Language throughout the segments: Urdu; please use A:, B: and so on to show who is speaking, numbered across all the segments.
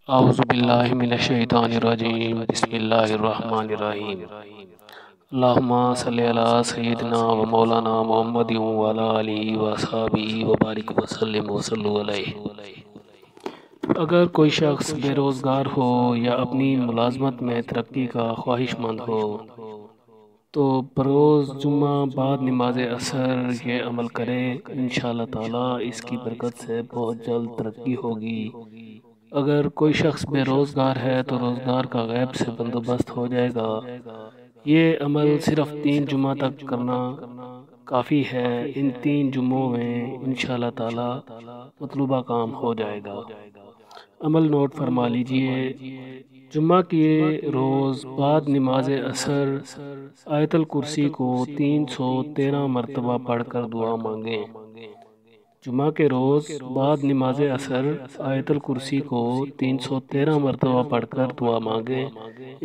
A: اعوذ باللہ من الشیطان الرجیم بسم اللہ الرحمن الرحیم اللہم صلی علی سیدنا و مولانا محمد وعلی آلہ وصحبہ وبارک وسلم وصلو علیہ۔ اگر کوئی شخص بے روزگار ہو یا اپنی ملازمت میں ترقی کا خواہش مند ہو تو بروز جمعہ بعد نماز عصر یہ عمل کرے، انشاءاللہ تعالی اس کی برکت سے بہت جلد ترقی ہوگی۔ اگر کوئی شخص بے روزگار ہے تو روزگار کا غیب سے بندوبست ہو جائے گا۔ یہ عمل صرف 3 جمعہ تک کرنا کافی ہے۔ ان 3 جمعوں میں انشاءاللہ تعالی مطلوبہ کام ہو جائے گا۔ عمل نوٹ فرما لیجئے۔ جمعہ کے روز بعد نماز عصر آیت الکرسی کو 313 مرتبہ پڑھ کر دعا مانگیں۔ جمعہ کے روز بعد نماز عصر آیت الکرسی کو 313 مرتبہ پڑھ کر دعا مانگیں،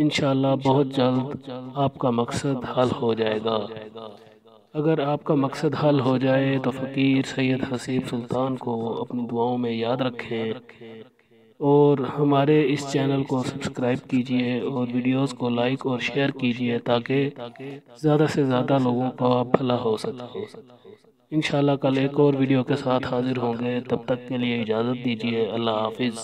A: انشاءاللہ بہت جلد آپ کا مقصد حل ہو جائے گا۔ اگر آپ کا مقصد حل ہو جائے تو فقیر سید حسیب سلطان کو اپنی دعاؤں میں یاد رکھیں اور ہمارے اس چینل کو سبسکرائب کیجئے اور ویڈیوز کو لائک اور شیئر کیجئے تاکہ زیادہ سے زیادہ لوگوں کا بھلا ہو سکے۔ انشاءاللہ کل ایک اور ویڈیو کے ساتھ حاضر ہوں گے، تب تک کے لیے اجازت دیجیے۔ اللہ حافظ۔